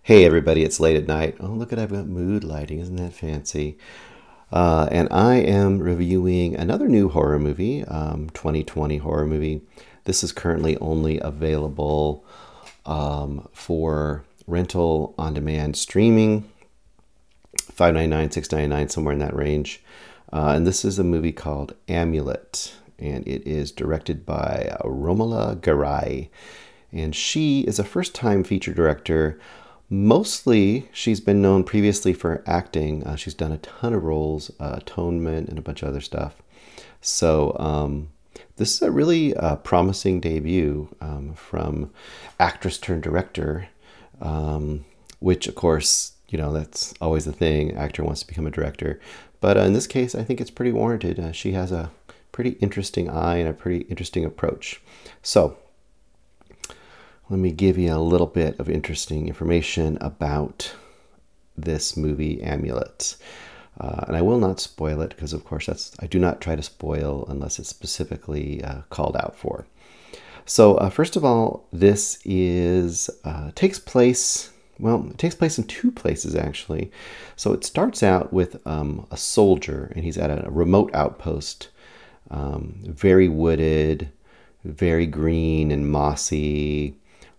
Hey everybody, it's late at night. Oh, look at I've got mood lighting. Isn't that fancy? And I am reviewing another new horror movie, 2020 horror movie. This is currently only available for rental on demand streaming, 5.99, 6.99, somewhere in that range. And this is a movie called Amulet, and it is directed by Romola Garai. And she is a first-time feature director. Mostly, she's been known previously for acting. She's done a ton of roles, Atonement, and a bunch of other stuff. So this is a really promising debut from actress turned director, which, of course, you know, that's always the thing. Actor wants to become a director. But in this case, I think it's pretty warranted. She has a pretty interesting eye and a pretty interesting approach. So let me give you a little bit of interesting information about this movie, Amulet. And I will not spoil it because, of course, I do not try to spoil unless it's specifically called out for. So first of all, this takes place in two places, actually. So it starts out with a soldier, and he's at a remote outpost, very wooded, very green and mossy.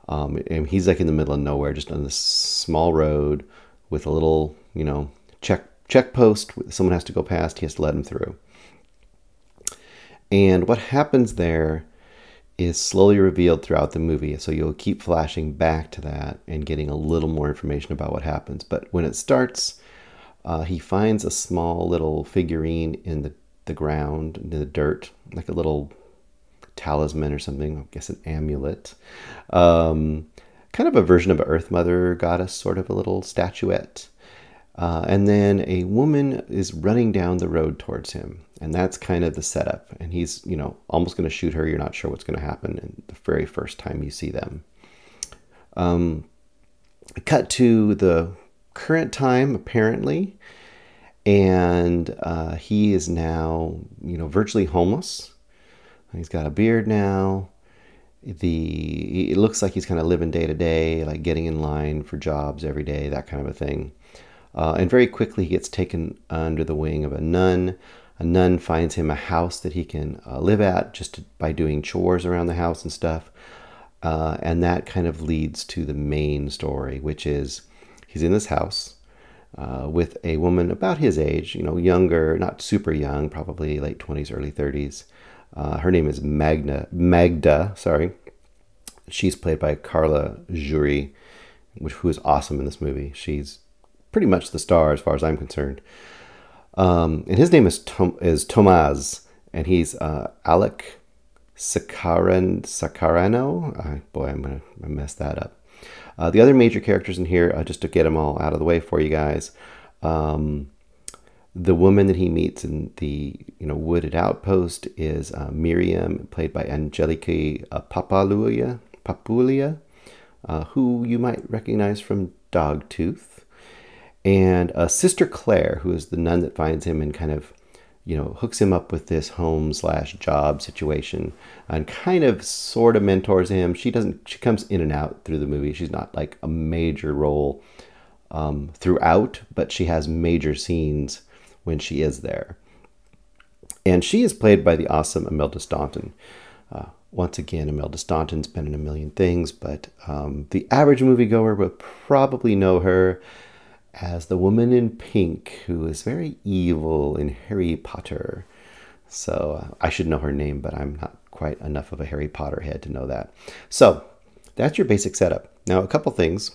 And he's like in the middle of nowhere, just on this small road with a little, check post. Someone has to go past. He has to let him through. And what happens there is slowly revealed throughout the movie. So you'll keep flashing back to that and getting a little more information about what happens. But when it starts, he finds a small little figurine in the ground, in the dirt, like a little talisman or something, I guess an amulet. Kind of a version of an Earth Mother goddess, sort of a little statuette. And then a woman is running down the road towards him. And that's kind of the setup. And he's, almost going to shoot her. You're not sure what's going to happen in the very first time you see them. Cut to the current time, apparently. And he is now, virtually homeless. He's got a beard now. It looks like he's kind of living day to day, like getting in line for jobs every day, that kind of a thing. And very quickly he gets taken under the wing of a nun. A nun finds him a house that he can live at by doing chores around the house and stuff. And that kind of leads to the main story, which is he's in this house with a woman about his age, younger, not super young, probably late 20s, early 30s. Her name is Magda, sorry. She's played by Carla Juri, who is awesome in this movie. She's pretty much the star as far as I'm concerned. And his name is Tomaz, and he's Alec Sacarano. Boy, I'm going to mess that up. The other major characters in here, just to get them all out of the way for you guys, the woman that he meets in the wooded outpost is Miriam, played by Angeliki Papulia, who you might recognize from Dogtooth, and Sister Claire, who is the nun that finds him and kind of hooks him up with this home/job situation and kind of sort of mentors him. She comes in and out through the movie. She's not like a major role throughout, but she has major scenes when she is there. And she is played by the awesome Imelda Staunton. Once again, Imelda Staunton's been in a million things, but the average moviegoer would probably know her as the woman in pink who is very evil in Harry Potter. So I should know her name, but I'm not quite enough of a Harry Potter head to know that. So that's your basic setup. Now, a couple things.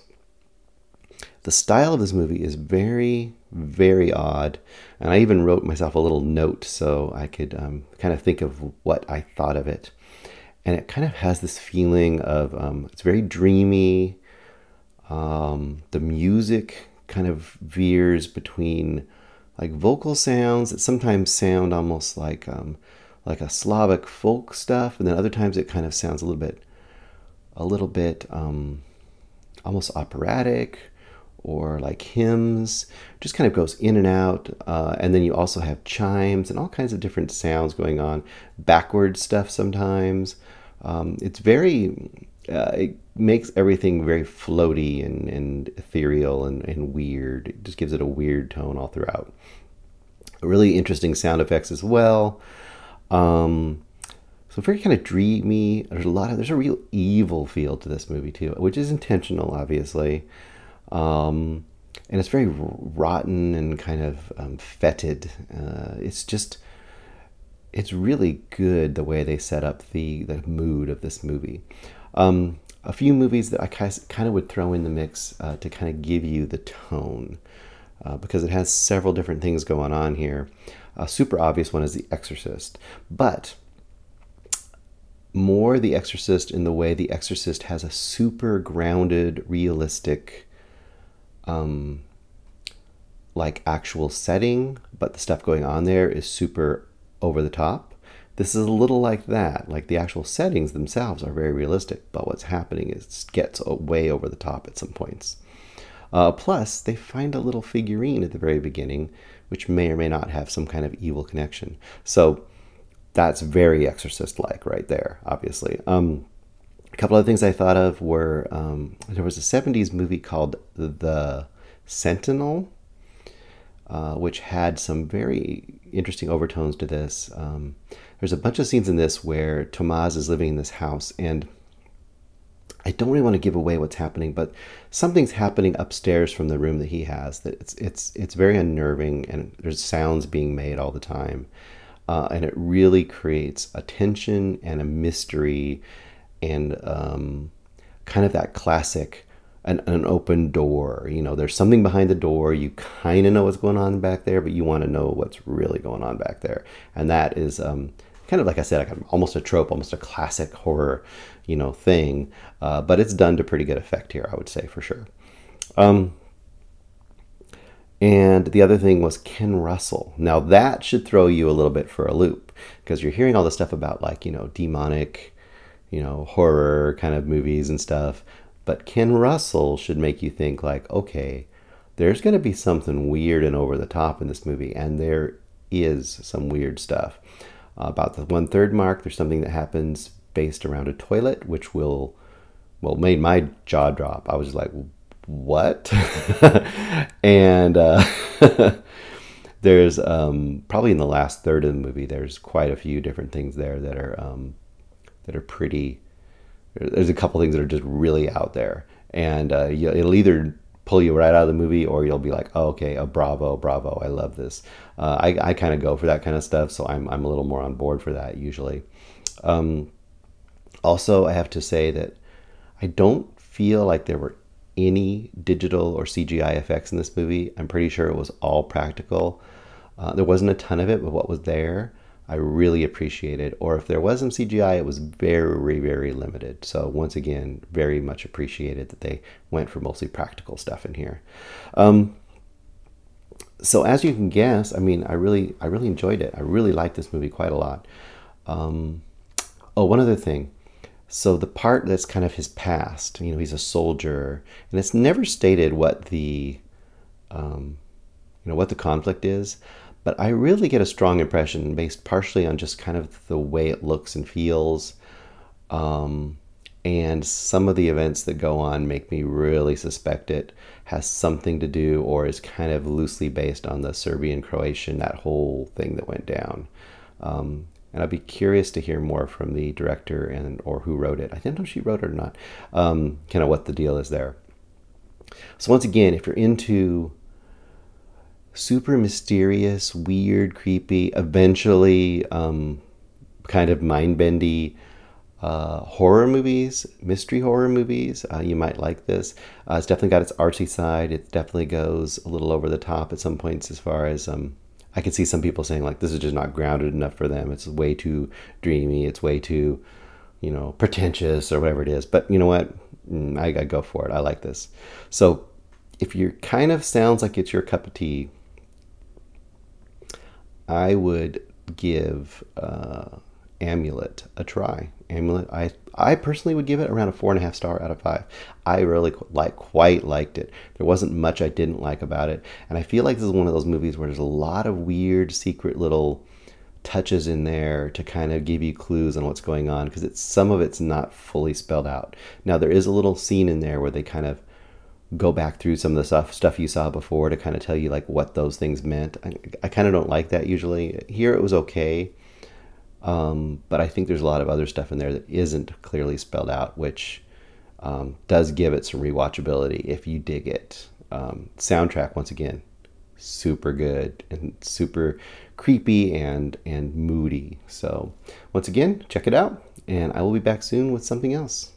The style of this movie is very, very odd. And I even wrote myself a little note so I could kind of think of what I thought of it. And it kind of has this feeling of, it's very dreamy. The music kind of veers between like vocal sounds that sometimes sound almost like a Slavic folk stuff. And then other times it kind of sounds a little bit almost operatic, or like hymns. Just kind of goes in and out. And then you also have chimes and all kinds of different sounds going on. Backward stuff sometimes. It's very, makes everything very floaty and ethereal and weird. It just gives it a weird tone all throughout. Really interesting sound effects as well. So very kind of dreamy. There's a real evil feel to this movie too, which is intentional, obviously. And it's very rotten and kind of fetid. It's really good the way they set up the mood of this movie. A few movies that I kind of would throw in the mix to kind of give you the tone, because it has several different things going on here. A super obvious one is The Exorcist, but more The Exorcist in the way The Exorcist has a super grounded, realistic, like actual setting, but the stuff going on there is super over the top. This is a little like that. Like the actual settings themselves are very realistic, but what's happening is it gets way over the top at some points. Plus, they find a little figurine at the very beginning, which may or may not have some kind of evil connection. So that's very Exorcist-like right there, obviously. A couple of things I thought of were, there was a 70s movie called The Sentinel, which had some very interesting overtones to this. There's a bunch of scenes in this where Tomas is living in this house, and I don't really want to give away what's happening, but something's happening upstairs from the room that he has. That it's very unnerving, and there's sounds being made all the time. And it really creates a tension and a mystery and kind of that classic, an open door. You know, there's something behind the door. You kind of know what's going on back there, but you want to know what's really going on back there. And that is kind of, like I said, like almost a trope, almost a classic horror, thing. But it's done to pretty good effect here, I would say, for sure. And the other thing was Ken Russell. Now that should throw you a little bit for a loop, because you're hearing all this stuff about like, demonic, horror kind of movies and stuff. But Ken Russell should make you think like, okay, there's going to be something weird and over the top in this movie. And there is some weird stuff. About the 1/3 mark, there's something that happens based around a toilet, which made my jaw drop. I was just like, what? And there's probably in the last third of the movie, there's quite a few different things there that are pretty. There's a couple things that are just really out there, and it'll either pull you right out of the movie, or you'll be like, oh, okay, bravo, I love this. I kind of go for that kind of stuff, so I'm a little more on board for that usually. Also, I have to say that I don't feel like there were any digital or CGI effects in this movie. I'm pretty sure it was all practical. There wasn't a ton of it, but what was there, I really appreciated. Or if there was some CGI, it was very, very limited. So once again, very much appreciated that they went for mostly practical stuff in here. So as you can guess, I mean, I really enjoyed it. I really liked this movie quite a lot. Oh, one other thing. So the part that's kind of his past, he's a soldier, and it's never stated what the, what the conflict is, but I really get a strong impression based partially on just kind of the way it looks and feels, and some of the events that go on make me really suspect it has something to do or is kind of loosely based on the Serbian-Croatian, that whole thing that went down. And I'd be curious to hear more from the director or who wrote it. I don't know if she wrote it or not. Kind of what the deal is there. So once again, if you're into super mysterious, weird, creepy, eventually kind of mind-bendy horror movies, mystery horror movies, you might like this. It's definitely got its artsy side. It definitely goes a little over the top at some points as far as... I can see some people saying like this is just not grounded enough for them. It's way too dreamy. It's way too, pretentious or whatever it is. But you know what? I go for it. I like this. So if you kind of sounds like it's your cup of tea, I would give Amulet a try. Amulet, I personally would give it around a 4.5 star out of 5. I really quite liked it. There wasn't much I didn't like about it, and I feel like this is one of those movies where there's a lot of weird, secret little touches in there to kind of give you clues on what's going on, because some of it's not fully spelled out. Now there is a little scene in there where they kind of go back through some of the stuff you saw before to kind of tell you like what those things meant. I kind of don't like that usually. Here it was okay, but I think there's a lot of other stuff in there that isn't clearly spelled out, which does give it some rewatchability if you dig it. Soundtrack, once again, super good and super creepy and moody. So once again, check it out, and I will be back soon with something else.